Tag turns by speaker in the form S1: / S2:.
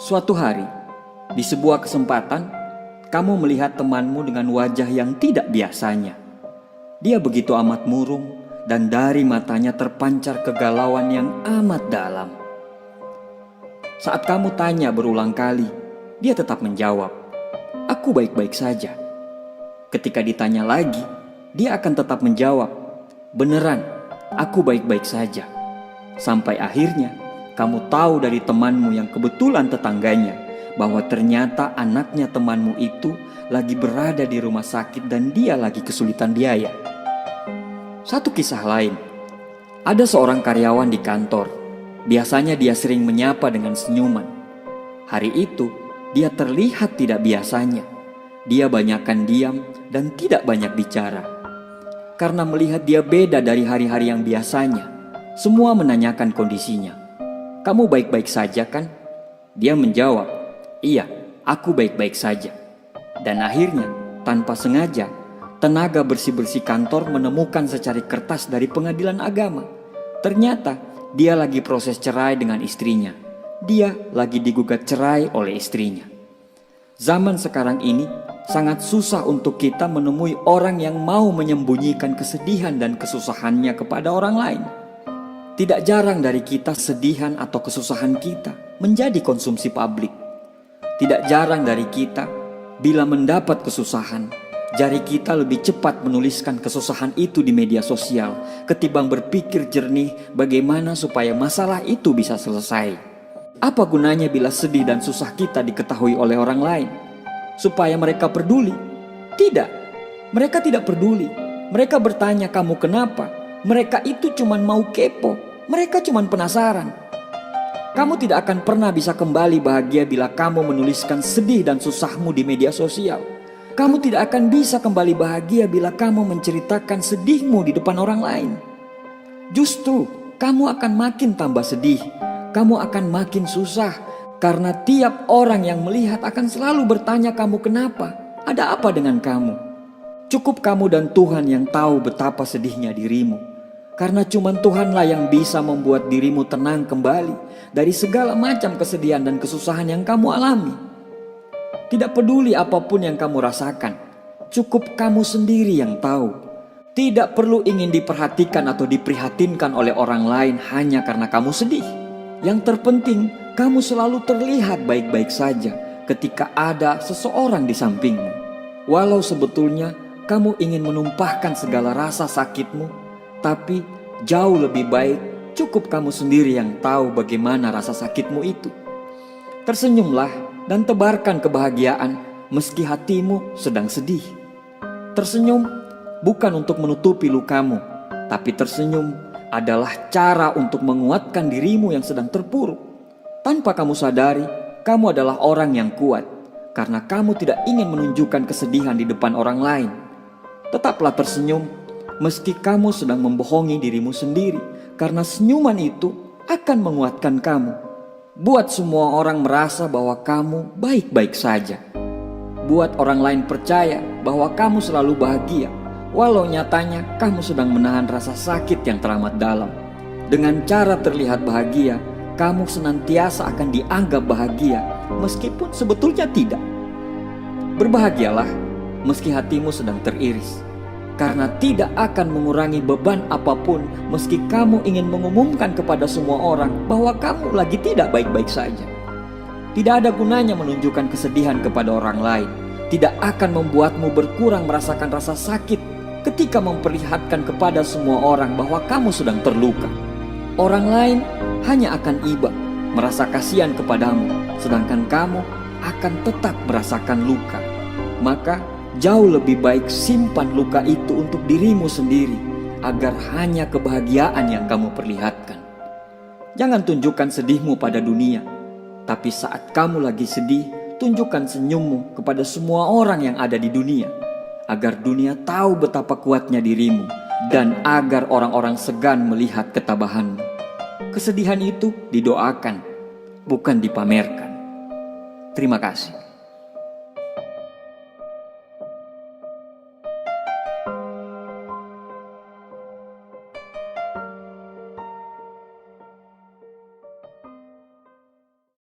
S1: Suatu hari, di sebuah kesempatan, kamu melihat temanmu dengan wajah yang tidak biasanya. Dia begitu amat murung dan dari matanya terpancar kegalauan yang amat dalam. Saat kamu tanya berulang kali, dia tetap menjawab, "Aku baik-baik saja." Ketika ditanya lagi, dia akan tetap menjawab, "Beneran, aku baik-baik saja." Sampai akhirnya, kamu tahu dari temanmu yang kebetulan tetangganya bahwa ternyata anaknya temanmu itu lagi berada di rumah sakit dan dia lagi kesulitan biaya. Satu kisah lain, ada seorang karyawan di kantor. Biasanya dia sering menyapa dengan senyuman. Hari itu, dia terlihat tidak biasanya. Dia banyakkan diam dan tidak banyak bicara. Karena melihat dia beda dari hari-hari yang biasanya, semua menanyakan kondisinya. "Kamu baik-baik saja kan?" Dia menjawab, "Iya, aku baik-baik saja." Dan akhirnya, tanpa sengaja, tenaga bersih-bersih kantor menemukan secari kertas dari pengadilan agama. Ternyata, dia lagi proses cerai dengan istrinya. Dia lagi digugat cerai oleh istrinya. Zaman sekarang ini, sangat susah untuk kita menemui orang yang mau menyembunyikan kesedihan dan kesusahannya kepada orang lain. Tidak jarang dari kita sedihan atau kesusahan kita menjadi konsumsi publik. Tidak jarang dari kita, bila mendapat kesusahan, jari kita lebih cepat menuliskan kesusahan itu di media sosial ketimbang berpikir jernih bagaimana supaya masalah itu bisa selesai. Apa gunanya bila sedih dan susah kita diketahui oleh orang lain? Supaya mereka peduli? Tidak, mereka tidak peduli. Mereka bertanya, "Kamu kenapa?" Mereka itu cuma mau kepo. Mereka cuma penasaran. Kamu tidak akan pernah bisa kembali bahagia bila kamu menuliskan sedih dan susahmu di media sosial. Kamu tidak akan bisa kembali bahagia bila kamu menceritakan sedihmu di depan orang lain. Justru kamu akan makin tambah sedih. Kamu akan makin susah. Karena tiap orang yang melihat akan selalu bertanya, "Kamu kenapa? Ada apa dengan kamu?" Cukup kamu dan Tuhan yang tahu betapa sedihnya dirimu. Karena cuma Tuhanlah yang bisa membuat dirimu tenang kembali dari segala macam kesedihan dan kesusahan yang kamu alami. Tidak peduli apapun yang kamu rasakan, cukup kamu sendiri yang tahu. Tidak perlu ingin diperhatikan atau diprihatinkan oleh orang lain hanya karena kamu sedih. Yang terpenting, kamu selalu terlihat baik-baik saja ketika ada seseorang di sampingmu. Walau sebetulnya kamu ingin menumpahkan segala rasa sakitmu, tapi jauh lebih baik cukup kamu sendiri yang tahu bagaimana rasa sakitmu itu. Tersenyumlah dan tebarkan kebahagiaan meski hatimu sedang sedih. Tersenyum bukan untuk menutupi lukamu, tapi tersenyum adalah cara untuk menguatkan dirimu yang sedang terpuruk. Tanpa kamu sadari, kamu adalah orang yang kuat karena kamu tidak ingin menunjukkan kesedihan di depan orang lain. Tetaplah tersenyum meski kamu sedang membohongi dirimu sendiri, karena senyuman itu akan menguatkan kamu. Buat semua orang merasa bahwa kamu baik-baik saja. Buat orang lain percaya bahwa kamu selalu bahagia, walau nyatanya kamu sedang menahan rasa sakit yang teramat dalam. Dengan cara terlihat bahagia, kamu senantiasa akan dianggap bahagia, meskipun sebetulnya tidak. Berbahagialah meski hatimu sedang teriris, karena tidak akan mengurangi beban apapun meski kamu ingin mengumumkan kepada semua orang bahwa kamu lagi tidak baik-baik saja. Tidak ada gunanya menunjukkan kesedihan kepada orang lain. Tidak akan membuatmu berkurang merasakan rasa sakit ketika memperlihatkan kepada semua orang bahwa kamu sedang terluka. Orang lain hanya akan iba, merasa kasihan kepadamu, sedangkan kamu akan tetap merasakan luka. Maka jauh lebih baik simpan luka itu untuk dirimu sendiri, agar hanya kebahagiaan yang kamu perlihatkan. Jangan tunjukkan sedihmu pada dunia, tapi saat kamu lagi sedih, tunjukkan senyummu kepada semua orang yang ada di dunia, agar dunia tahu betapa kuatnya dirimu, dan agar orang-orang segan melihat ketabahanmu. Kesedihan itu didoakan, bukan dipamerkan. Terima kasih.